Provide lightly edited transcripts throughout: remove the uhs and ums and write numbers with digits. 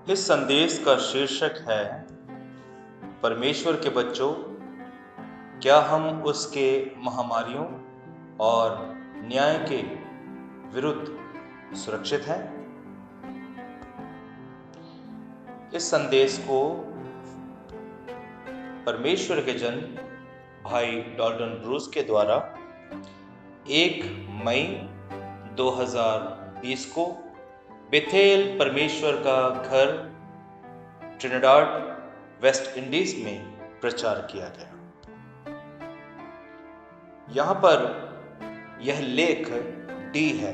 इस संदेश का शीर्षक है परमेश्वर के बच्चों, क्या हम उसके महामारियों और न्याय के विरुद्ध सुरक्षित हैं? इस संदेश को परमेश्वर के जन भाई डॉल्टन ब्रूस के द्वारा 1 मई 2020 को बेथेल परमेश्वर का घर ट्रिनिडाड वेस्ट इंडीज में प्रचार किया गया। यहाँ पर यह लेख डी है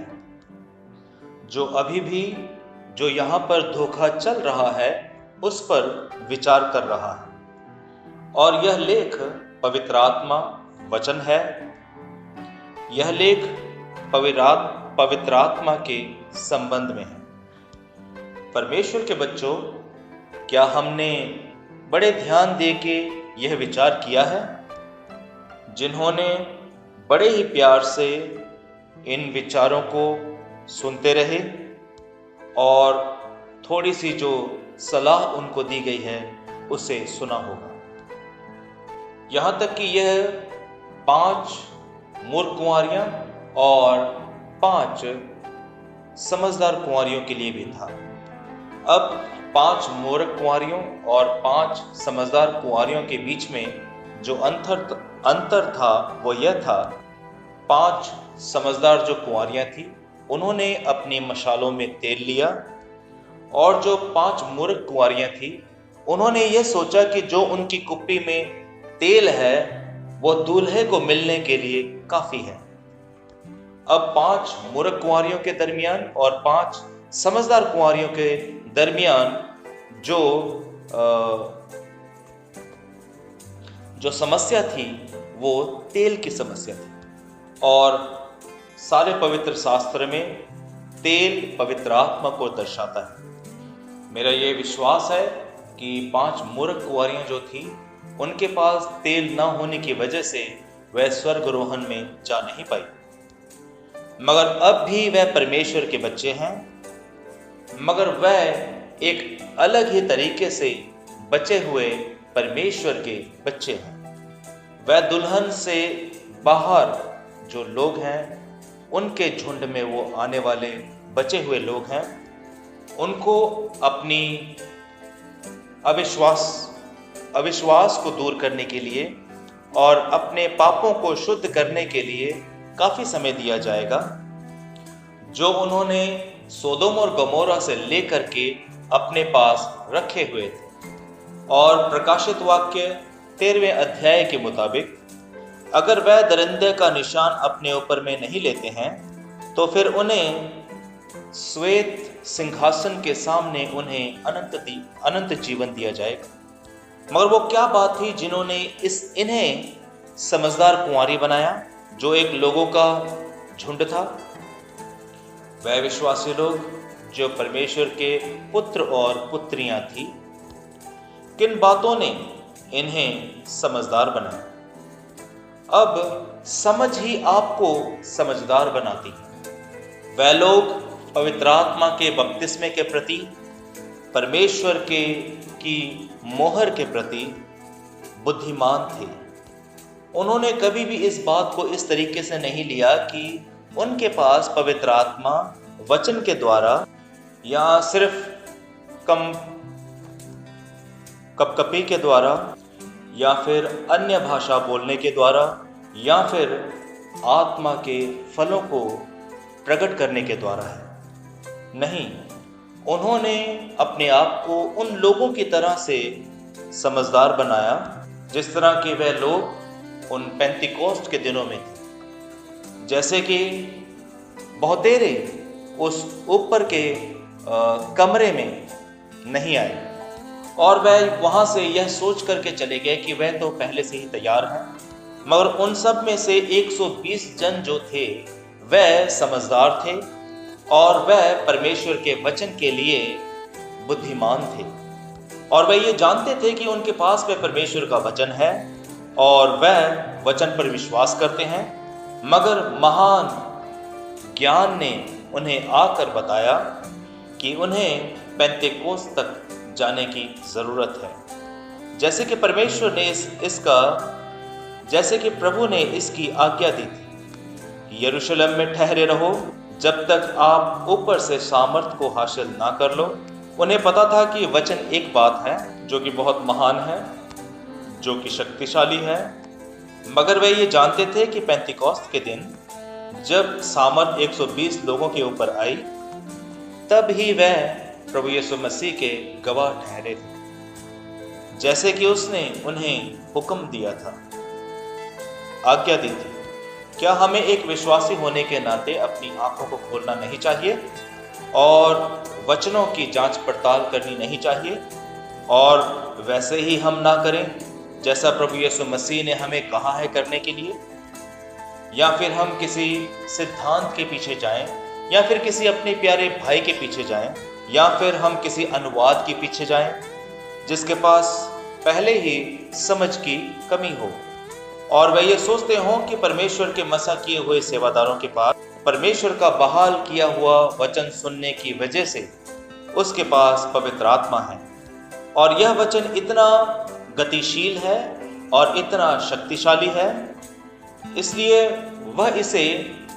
जो अभी भी जो यहाँ पर धोखा चल रहा है उस पर विचार कर रहा है, और यह लेख पवित्र आत्मा वचन है। यह लेख पवित्र आत्मा के संबंध में है। परमेश्वर के बच्चों, क्या हमने बड़े ध्यान दे के यह विचार किया है? जिन्होंने बड़े ही प्यार से इन विचारों को सुनते रहे और थोड़ी सी जो सलाह उनको दी गई है उसे सुना होगा। यहाँ तक कि यह 5 मूर्ख कुंवारियां और 5 समझदार कुंवारियों के लिए भी था। अब 5 मूर्ख कुंवारियों और 5 समझदार कुंवारियों के बीच में जो अंतर था वो यह था, 5 समझदार जो कुंवारियां थी उन्होंने अपनी मशालों में तेल लिया, और जो 5 मूर्ख कुंवारियां थी उन्होंने यह सोचा कि जो उनकी कुप्पी में तेल है वो दूल्हे को मिलने के लिए काफी है। अब 5 मूर्ख कुंवारियों के दरमियान और 5 समझदार कुंवारियों के दरमियान जो समस्या थी वो तेल की समस्या थी। और सारे पवित्र शास्त्र में तेल पवित्र आत्मा को दर्शाता है। मेरा ये विश्वास है कि 5 मूर्ख कुंवारियां जो थी उनके पास तेल न होने की वजह से वह स्वर्गारोहण में जा नहीं पाई, मगर अब भी वह परमेश्वर के बच्चे हैं, मगर वह एक अलग ही तरीके से बचे हुए परमेश्वर के बच्चे हैं। वह दुल्हन से बाहर जो लोग हैं उनके झुंड में वो आने वाले बचे हुए लोग हैं। उनको अपनी अविश्वास को दूर करने के लिए और अपने पापों को शुद्ध करने के लिए काफी समय दिया जाएगा, जो उन्होंने सोदोम और गमोरा से लेकर के अपने पास रखे हुए थे। और प्रकाशित वाक्य 13वें अध्याय के मुताबिक अगर वह दरिंदे का निशान अपने ऊपर में नहीं लेते हैं तो फिर उन्हें श्वेत सिंहासन के सामने उन्हें अनंत जीवन दिया जाएगा। मगर वो क्या बात थी जिन्होंने इन्हें समझदार कुंवारी बनाया, जो एक लोगों का झुंड था? वह विश्वासी लोग जो परमेश्वर के पुत्र और पुत्रियां थी। किन बातों ने इन्हें समझदार बनाया? अब समझ ही आपको समझदार बनाती है। वह लोग पवित्र आत्मा के बपतिस्मे के प्रति, परमेश्वर की मोहर के प्रति बुद्धिमान थे। उन्होंने कभी भी इस बात को इस तरीके से नहीं लिया कि उनके पास पवित्र आत्मा वचन के द्वारा या सिर्फ कपकपी के द्वारा या फिर अन्य भाषा बोलने के द्वारा या फिर आत्मा के फलों को प्रकट करने के द्वारा है। नहीं, उन्होंने अपने आप को उन लोगों की तरह से समझदार बनाया जिस तरह के वह लोग उन पेंतिकोस्त के दिनों में थे। जैसे कि बहुतेरे उस ऊपर के कमरे में नहीं आए और वह वहां से यह सोच करके चले गए कि वह तो पहले से ही तैयार हैं, मगर उन सब में से 120 जन जो थे वह समझदार थे और वह परमेश्वर के वचन के लिए बुद्धिमान थे, और वह ये जानते थे कि उनके पास वह परमेश्वर का वचन है और वह वचन पर विश्वास करते हैं। मगर महान ज्ञान ने उन्हें आकर बताया कि उन्हें पेंतेकोस्त तक जाने की जरूरत है। जैसे कि परमेश्वर ने जैसे कि प्रभु ने इसकी आज्ञा दी थी, यरूशलेम में ठहरे रहो जब तक आप ऊपर से सामर्थ को हासिल ना कर लो। उन्हें पता था कि वचन एक बात है जो कि बहुत महान है, जो कि शक्तिशाली है, मगर वे ये जानते थे कि पेंतिकोस्त के दिन जब सामर्थ 120 लोगों के ऊपर आई, तब ही वह प्रभु यीशु मसीह के गवाह ठहरे थे, जैसे कि उसने उन्हें हुक्म दिया था, आज्ञा दी थी। क्या हमें एक विश्वासी होने के नाते अपनी आंखों को खोलना नहीं चाहिए और वचनों की जांच पड़ताल करनी नहीं चाहिए, और वैसे ही हम ना करें जैसा प्रभु यीशु मसीह ने हमें कहा है करने के लिए? या फिर हम किसी सिद्धांत के पीछे जाएं, या फिर किसी अपने प्यारे भाई के पीछे जाएं, या फिर हम किसी अनुवाद के पीछे जाएं जिसके पास पहले ही समझ की कमी हो, और वह ये सोचते हों कि परमेश्वर के मसा किए हुए सेवादारों के पास परमेश्वर का बहाल किया हुआ वचन सुनने की वजह से उसके पास पवित्र आत्मा है, और यह वचन इतना गतिशील है और इतना शक्तिशाली है, इसलिए वह इसे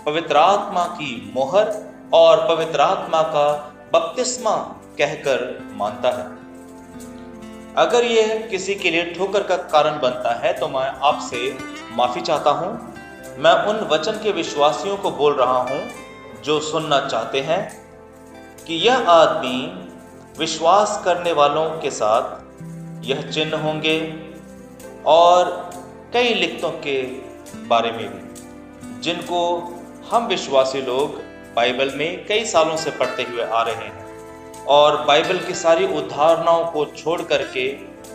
पवित्र आत्मा की मोहर और पवित्र आत्मा का बपतिस्मा कहकर मानता है। अगर यह किसी के लिए ठोकर का कारण बनता है तो मैं आपसे माफी चाहता हूं। मैं उन वचन के विश्वासियों को बोल रहा हूं जो सुनना चाहते हैं कि यह आदमी विश्वास करने वालों के साथ यह चिन्ह होंगे, और कई लिखतों के बारे में भी जिनको हम विश्वासी लोग बाइबल में कई सालों से पढ़ते हुए आ रहे हैं, और बाइबल की सारी उदाहरणाओं को छोड़ करके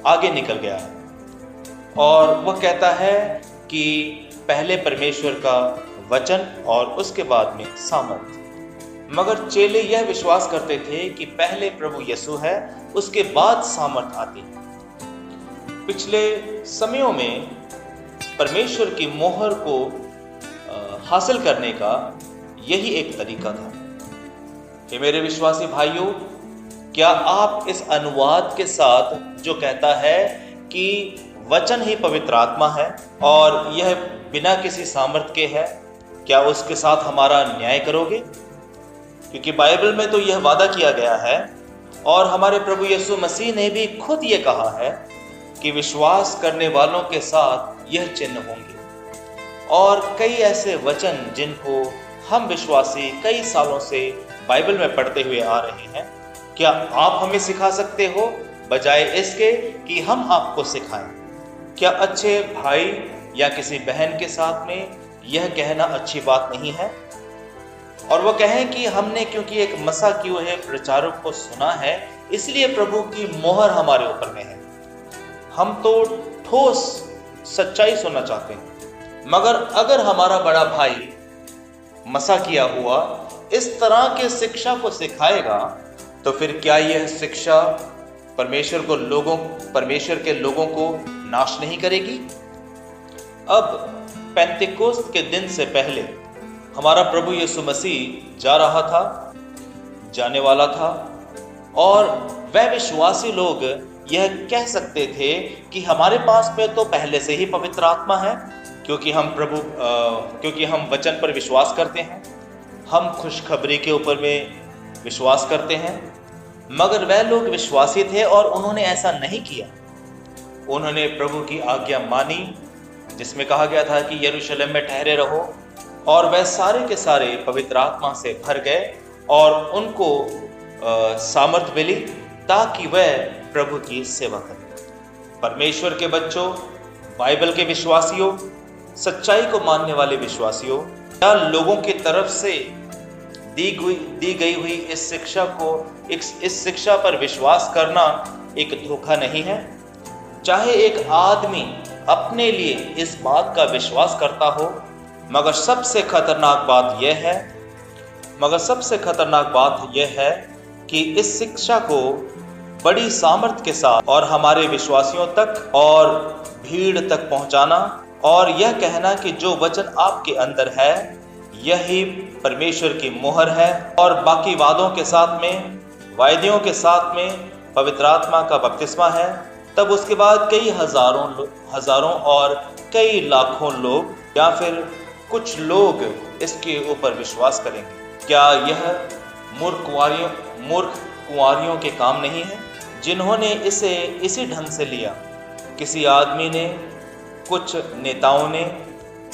आगे निकल गया है। और वह कहता है कि पहले परमेश्वर का वचन और उसके बाद में सामर्थ। मगर चेले यह विश्वास करते थे कि पहले प्रभु यीशु है, उसके बाद सामर्थ आती है। पिछले समयों में परमेश्वर की मोहर को हासिल करने का यही एक तरीका था। कि मेरे विश्वासी भाइयों, क्या आप इस अनुवाद के साथ जो कहता है कि वचन ही पवित्र आत्मा है और यह बिना किसी सामर्थ के है, क्या उसके साथ हमारा न्याय करोगे? क्योंकि बाइबल में तो यह वादा किया गया है, और हमारे प्रभु यीशु मसीह ने भी खुद ये कहा है कि विश्वास करने वालों के साथ यह चिन्ह होंगे। और कई ऐसे वचन जिनको हम विश्वासी कई सालों से बाइबल में पढ़ते हुए आ रहे हैं, क्या आप हमें सिखा सकते हो बजाय इसके कि हम आपको सिखाएं? क्या अच्छे भाई या किसी बहन के साथ में यह कहना अच्छी बात नहीं है? और वो कहें कि हमने क्योंकि एक मसा किए हुए प्रचारक को सुना है, इसलिए प्रभु की मोहर हमारे ऊपर में है। हम तो ठोस सच्चाई सुनना चाहते हैं। मगर अगर हमारा बड़ा भाई मसा किया हुआ इस तरह के शिक्षा को सिखाएगा, तो फिर क्या यह शिक्षा परमेश्वर के लोगों को नाश नहीं करेगी? अब पेंतिकोस्त के दिन से पहले हमारा प्रभु यीशु मसीह जाने वाला था, और वह विश्वासी लोग यह कह सकते थे कि हमारे पास में तो पहले से ही पवित्र आत्मा है, क्योंकि हम वचन पर विश्वास करते हैं, हम खुशखबरी के ऊपर में विश्वास करते हैं। मगर वह लोग विश्वासी थे और उन्होंने ऐसा नहीं किया। उन्होंने प्रभु की आज्ञा मानी, जिसमें कहा गया था कि यरूशलेम में ठहरे रहो, और वह सारे के सारे पवित्र आत्मा से भर गए और उनको सामर्थ मिली ताकि वह प्रभु की सेवा करें। परमेश्वर के बच्चों, बाइबल के विश्वासियों, सच्चाई को मानने वाले विश्वासियों, क्या लोगों की तरफ से दी गई हुई इस शिक्षा पर विश्वास करना एक धोखा नहीं है? चाहे एक आदमी अपने लिए इस बात का विश्वास करता हो, मगर सबसे खतरनाक बात यह है कि इस शिक्षा को बड़ी सामर्थ के साथ और हमारे विश्वासियों तक और भीड़ तक पहुंचाना, और यह कहना कि जो वचन आपके अंदर है यही परमेश्वर की मोहर है, और बाकी वादों के साथ में वायदियों के साथ में पवित्र आत्मा का बपतिस्मा है, तब उसके बाद कई हजारों और कई लाखों लोग या फिर कुछ लोग इसके ऊपर विश्वास करेंगे। क्या यह मूर्ख कुंवारियों के काम नहीं है जिन्होंने इसे इसी ढंग से लिया? किसी आदमी ने, कुछ नेताओं ने,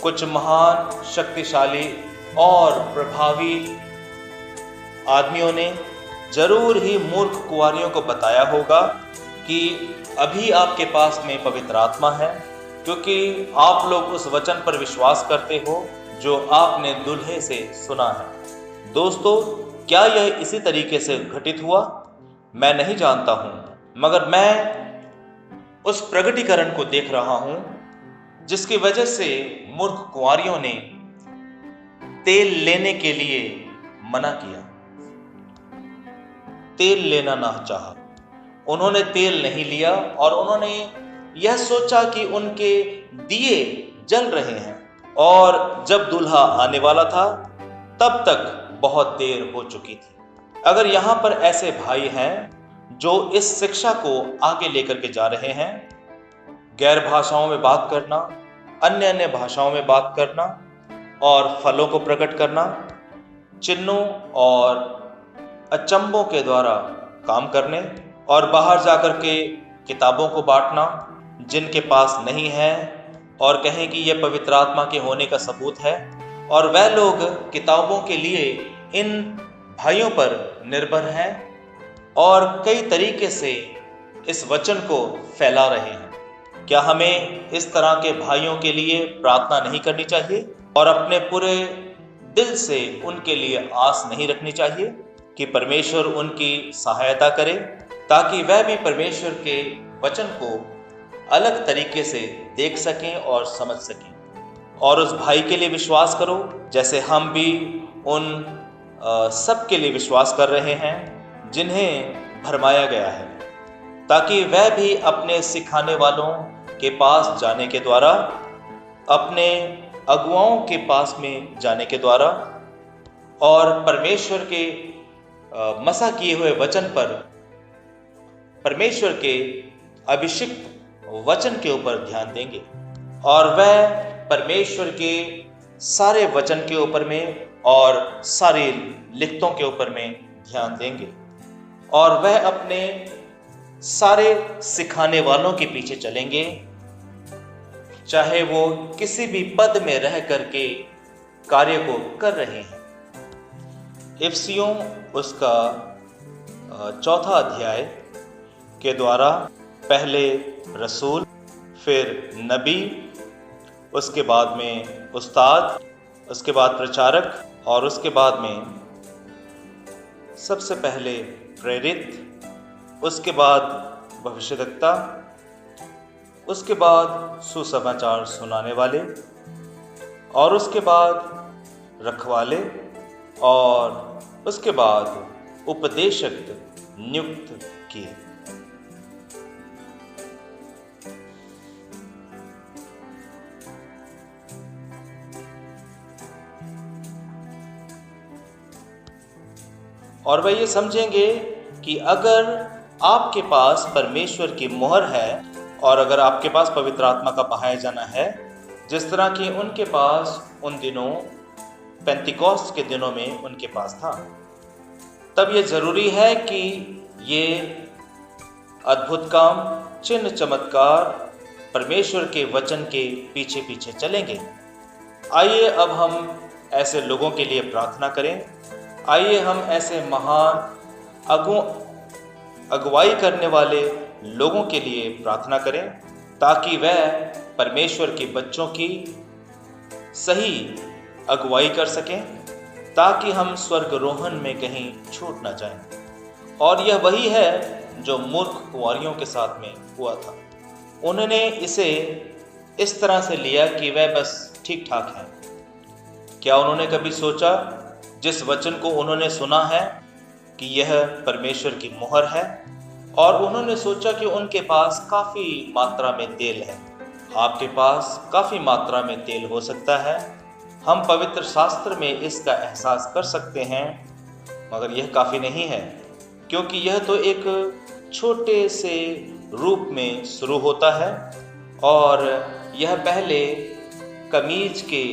कुछ महान शक्तिशाली और प्रभावी आदमियों ने जरूर ही मूर्ख कुंवारियों को बताया होगा कि अभी आपके पास में पवित्र आत्मा है, क्योंकि आप लोग उस वचन पर विश्वास करते हो जो आपने दूल्हे से सुना है। दोस्तों, क्या यह इसी तरीके से घटित हुआ? मैं नहीं जानता हूं, मगर मैं उस प्रगटीकरण को देख रहा हूं जिसकी वजह से मूर्ख कुंवारियों ने तेल लेने के लिए मना किया, तेल लेना ना चाहा। उन्होंने तेल नहीं लिया और उन्होंने यह सोचा कि उनके दिए जल रहे हैं और जब दूल्हा आने वाला था तब तक बहुत देर हो चुकी थी। अगर यहाँ पर ऐसे भाई हैं जो इस शिक्षा को आगे लेकर के जा रहे हैं, गैर भाषाओं में बात करना, अन्य भाषाओं में बात करना और फलों को प्रकट करना, चिन्हों और अचंभों के द्वारा काम करने और बाहर जाकर के किताबों को बांटना जिनके पास नहीं है और कहें कि यह पवित्र आत्मा के होने का सबूत है, और वह लोग किताबों के लिए इन भाइयों पर निर्भर हैं और कई तरीके से इस वचन को फैला रहे हैं। क्या हमें इस तरह के भाइयों के लिए प्रार्थना नहीं करनी चाहिए और अपने पूरे दिल से उनके लिए आस नहीं रखनी चाहिए कि परमेश्वर उनकी सहायता करे ताकि वह भी परमेश्वर के वचन को अलग तरीके से देख सकें और समझ सकें? और उस भाई के लिए विश्वास करो जैसे हम भी उन सब के लिए विश्वास कर रहे हैं जिन्हें भरमाया गया है, ताकि वह भी अपने सिखाने वालों के पास जाने के द्वारा, अपने अगुवाओं के पास में जाने के द्वारा और परमेश्वर के मसा किए हुए वचन पर, परमेश्वर के अभिषिक्त वचन के ऊपर ध्यान देंगे और वह परमेश्वर के सारे वचन के ऊपर में और सारी लिखतों के ऊपर में ध्यान देंगे और वह अपने सारे सिखाने वालों के पीछे चलेंगे, चाहे वो किसी भी पद में रह करके कार्य को कर रहे हैं। इफिसियों उसका 4 अध्याय के द्वारा पहले रसूल, फिर नबी, उसके बाद में उस्ताद, उसके बाद प्रचारक और उसके बाद में सबसे पहले प्रेरित, उसके बाद भविष्यद्वक्ता, उसके बाद सुसमाचार सुनाने वाले और उसके बाद रखवाले और उसके बाद उपदेशक नियुक्त किए। और वह ये समझेंगे कि अगर आपके पास परमेश्वर की मुहर है और अगर आपके पास पवित्र आत्मा का बहाया जाना है, जिस तरह की उनके पास उन दिनों पेंतिकोस्त के दिनों में उनके पास था, तब ये जरूरी है कि ये अद्भुत काम, चिन्ह, चमत्कार परमेश्वर के वचन के पीछे पीछे चलेंगे। आइए अब हम ऐसे लोगों के लिए प्रार्थना करें। आइए हम ऐसे महान अगुवाई करने वाले लोगों के लिए प्रार्थना करें ताकि वह परमेश्वर के बच्चों की सही अगुवाई कर सकें, ताकि हम स्वर्गरोहण में कहीं छूट ना जाएं। और यह वही है जो मूर्ख कुंवारियों के साथ में हुआ था। उन्होंने इसे इस तरह से लिया कि वह बस ठीक ठाक है। क्या उन्होंने कभी सोचा जिस वचन को उन्होंने सुना है कि यह परमेश्वर की मुहर है, और उन्होंने सोचा कि उनके पास काफ़ी मात्रा में तेल है। आपके पास काफ़ी मात्रा में तेल हो सकता है, हम पवित्र शास्त्र में इसका एहसास कर सकते हैं, मगर यह काफ़ी नहीं है। क्योंकि यह तो एक छोटे से रूप में शुरू होता है और यह पहले कमीज के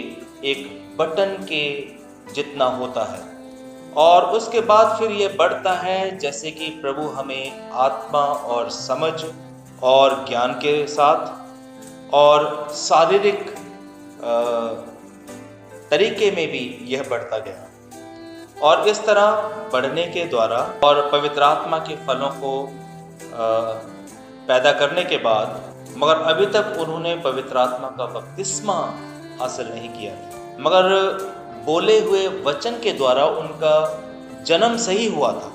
एक बटन के जितना होता है और उसके बाद फिर यह बढ़ता है जैसे कि प्रभु हमें आत्मा और समझ और ज्ञान के साथ और शारीरिक तरीके में भी यह बढ़ता गया और इस तरह बढ़ने के द्वारा और पवित्र आत्मा के फलों को पैदा करने के बाद मगर अभी तक उन्होंने पवित्र आत्मा का बपतिस्मा हासिल नहीं किया, मगर बोले हुए वचन के द्वारा उनका जन्म सही हुआ था,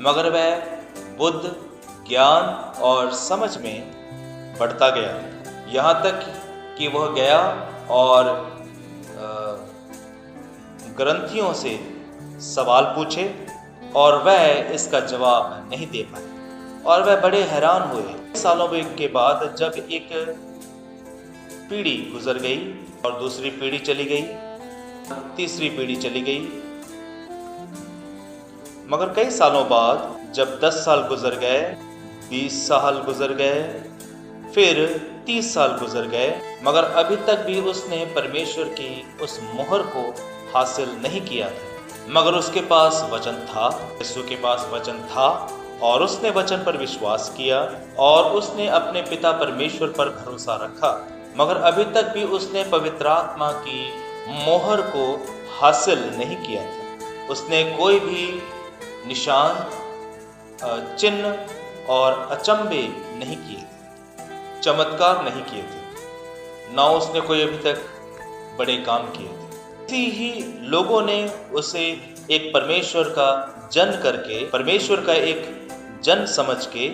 मगर वह बुद्ध ज्ञान और समझ में बढ़ता गया यहाँ तक कि वह गया और ग्रंथियों से सवाल पूछे और वह इसका जवाब नहीं दे पाए और वह बड़े हैरान हुए। सालों के बाद जब एक पीढ़ी गुजर गई और दूसरी पीढ़ी चली गई, तीसरी पीढ़ी चली गई, मगर कई सालों बाद जब 10 साल गुजर गए, 20 साल गुजर गए, फिर 30 साल गुजर गए, मगर अभी तक भी उसने परमेश्वर की उस मोहर को हासिल नहीं किया था। मगर उसके पास वचन था, यीशु के पास वचन था और उसने वचन पर विश्वास किया और उसने अपने पिता परमेश्वर पर भरोसा रखा, मगर अभी तक भी उसने पवित्र आत्मा की मोहर को हासिल नहीं किया था। उसने कोई भी निशान, चिन्ह और अचंभे नहीं किए थे, चमत्कार नहीं किए थे, ना उसने कोई अभी तक बड़े काम किए थे। इसी ही लोगों ने उसे एक परमेश्वर का जन करके, परमेश्वर का एक जन समझ के,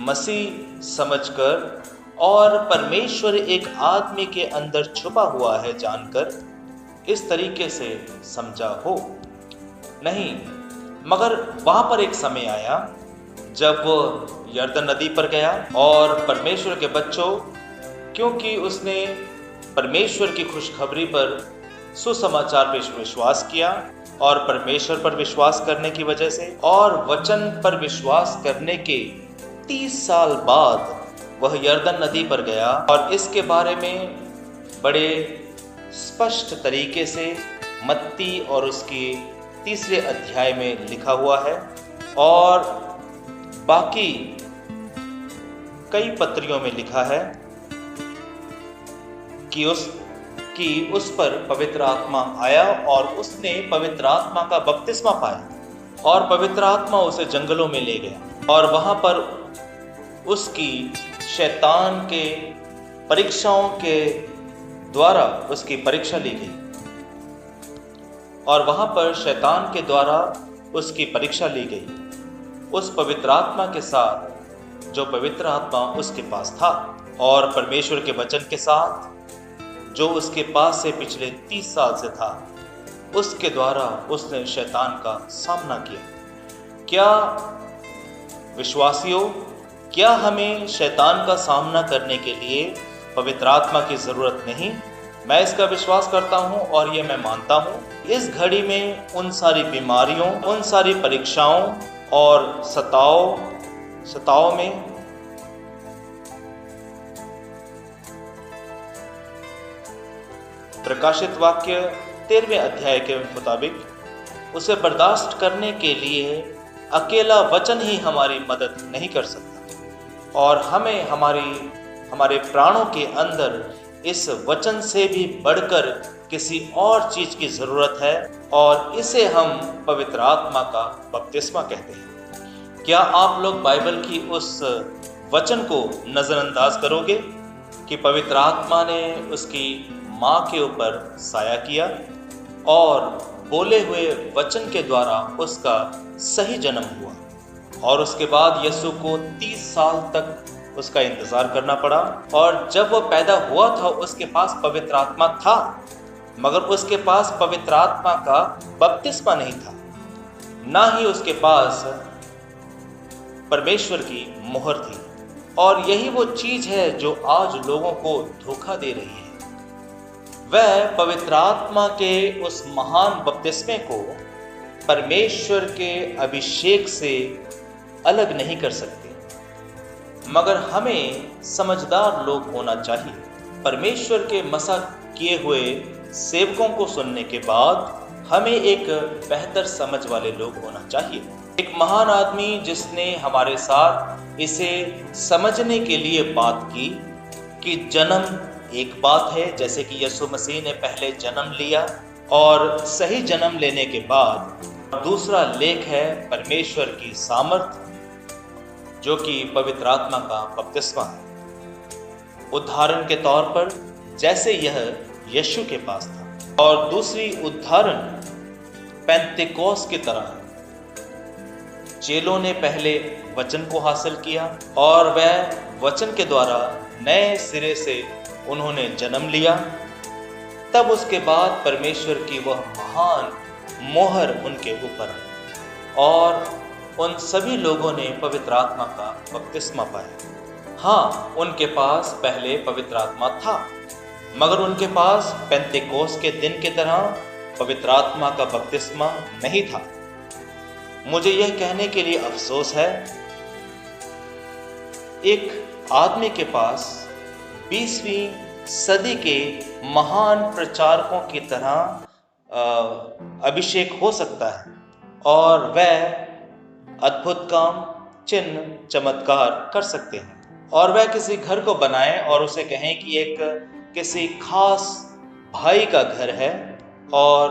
मसीह समझकर और परमेश्वर एक आदमी के अंदर छुपा हुआ है जानकर इस तरीके से समझा हो नहीं। मगर वहां पर एक समय आया जब वो यरदन नदी पर गया और परमेश्वर के बच्चों, क्योंकि उसने परमेश्वर की खुशखबरी पर, सुसमाचार पर विश्वास किया और परमेश्वर पर विश्वास करने की वजह से और वचन पर विश्वास करने के 30 साल बाद वह यरदन नदी पर गया और इसके बारे में बड़े स्पष्ट तरीके से मत्ती और उसके 3 अध्याय में लिखा हुआ है और बाकी कई पत्रियों में लिखा है कि उस पर पवित्र आत्मा आया और उसने पवित्र आत्मा का बपतिस्मा पाया और पवित्र आत्मा उसे जंगलों में ले गया और वहां पर उसकी शैतान के परीक्षाओं के द्वारा उसकी परीक्षा ली गई और वहां पर शैतान के द्वारा उसकी परीक्षा ली गई उस पवित्र आत्मा के साथ जो पवित्र आत्मा उसके पास था और परमेश्वर के वचन के साथ जो उसके पास से पिछले 30 साल से था, उसके द्वारा उसने शैतान का सामना किया। क्या विश्वासियों, क्या हमें शैतान का सामना करने के लिए पवित्र आत्मा की जरूरत नहीं? मैं इसका विश्वास करता हूं और ये मैं मानता हूं। इस घड़ी में उन सारी बीमारियों, उन सारी परीक्षाओं और सताओं में प्रकाशित वाक्य 13वें अध्याय के मुताबिक उसे बर्दाश्त करने के लिए अकेला वचन ही हमारी मदद नहीं कर सकता और हमें हमारे प्राणों के अंदर इस वचन से भी बढ़कर किसी और चीज की जरूरत है और इसे हम पवित्र आत्मा का बपतिस्मा कहते हैं। क्या आप लोग बाइबल की उस वचन को नजरअंदाज करोगे कि पवित्र आत्मा ने उसकी माँ के ऊपर साया किया और बोले हुए वचन के द्वारा उसका सही जन्म हुआ और उसके बाद यीशु को 30 साल तक उसका इंतजार करना पड़ा और जब वो पैदा हुआ था उसके पास पवित्र आत्मा था, मगर उसके पास पवित्र आत्मा का बपतिस्मा नहीं था, ना ही उसके पास परमेश्वर की मोहर थी। और यही वो चीज है जो आज लोगों को धोखा दे रही है। वह पवित्र आत्मा के उस महान बपतिस्मे को परमेश्वर के अभिषेक से अलग नहीं कर सकते, मगर हमें समझदार लोग होना चाहिए। परमेश्वर के मसा किए हुए सेवकों को सुनने के बाद हमें एक बेहतर समझ वाले लोग होना चाहिए। एक महान आदमी जिसने हमारे साथ इसे समझने के लिए बात की कि जन्म एक बात है, जैसे कि यीशु मसीह ने पहले जन्म लिया और सही जन्म लेने के बाद दूसरा लेख है परमेश्वर की सामर्थ, जो कि पवित्र आत्मा का बपतिस्मा है। उदाहरण के तौर पर जैसे यह यीशु के पास था, और दूसरी उदाहरण पेंतेकोस की तरह है। चेलों ने पहले वचन को हासिल किया और वह वचन के द्वारा नए सिरे से उन्होंने जन्म लिया। तब उसके बाद परमेश्वर की वह महान मोहर उनके ऊपर आई और उन सभी लोगों ने पवित्र आत्मा का बपतिस्मा पाया। हाँ, उनके पास पहले पवित्र आत्मा था, मगर उनके पास पेंतेकोस के दिन की तरह पवित्र आत्मा का बपतिस्मा नहीं था। मुझे यह कहने के लिए अफसोस है, एक आदमी के पास 20वीं सदी के महान प्रचारकों की तरह अभिषेक हो सकता है और वह अद्भुत काम, चिन्ह, चमत्कार कर सकते हैं, और वह किसी घर को बनाए और उसे कहें कि एक किसी खास भाई का घर है और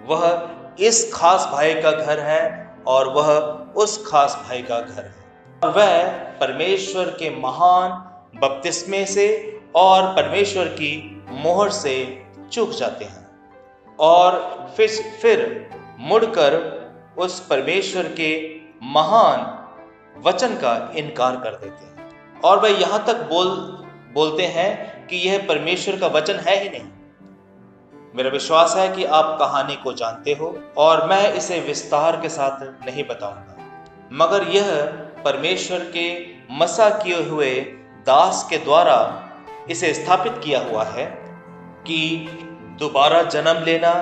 वह इस खास भाई का घर है और वह उस खास भाई का घर है, और वह परमेश्वर के महान बपतिस्मे से और परमेश्वर की मोहर से चूक जाते हैं और फिर मुड़कर उस परमेश्वर के महान वचन का इनकार कर देते हैं, और वह यहाँ तक बोलते हैं कि यह परमेश्वर का वचन है ही नहीं। मेरा विश्वास है कि आप कहानी को जानते हो और मैं इसे विस्तार के साथ नहीं बताऊंगा, मगर यह परमेश्वर के मसा किए हुए दास के द्वारा इसे स्थापित किया हुआ है कि दोबारा जन्म लेना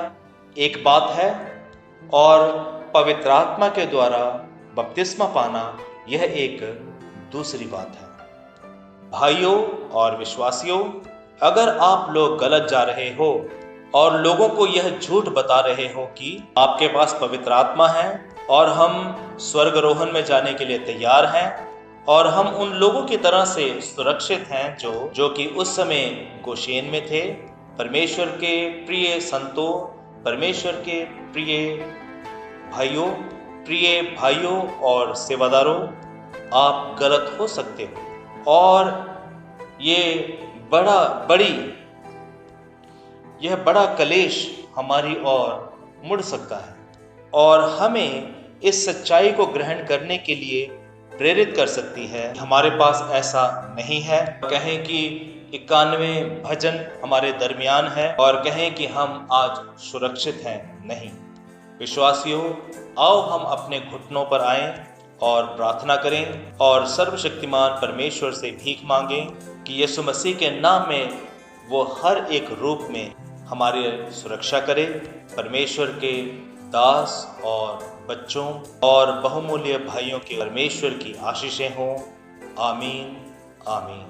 एक बात है और पवित्र आत्मा के द्वारा बपतिस्मा पाना यह एक दूसरी बात है। भाइयों और विश्वासियों, अगर आप लोग गलत जा रहे हो और लोगों को यह झूठ बता रहे हो कि आपके पास पवित्र आत्मा है और हम स्वर्गरोहण में जाने के लिए तैयार हैं और हम उन लोगों की तरह से सुरक्षित हैं जो कि उस समय गोशेन में थे, परमेश्वर के प्रिय संतों, परमेश्वर के प्रिय भाइयों और सेवादारों, आप गलत हो सकते हो और यह बड़ा कलेश हमारी ओर मुड़ सकता है और हमें इस सच्चाई को ग्रहण करने के लिए प्रेरित कर सकती है। हमारे पास ऐसा नहीं है, कहें कि 91 भजन हमारे दरमियान है और कहें कि हम आज सुरक्षित हैं, नहीं। विश्वासियों, आओ हम अपने घुटनों पर आएं और प्रार्थना करें और सर्वशक्तिमान परमेश्वर से भीख मांगें कि यीशु मसीह के नाम में वो हर एक रूप में हमारी सुरक्षा करे। परमेश्वर के दास और बच्चों और बहुमूल्य भाइयों के परमेश्वर की आशीषें हों। आमीन, आमीन।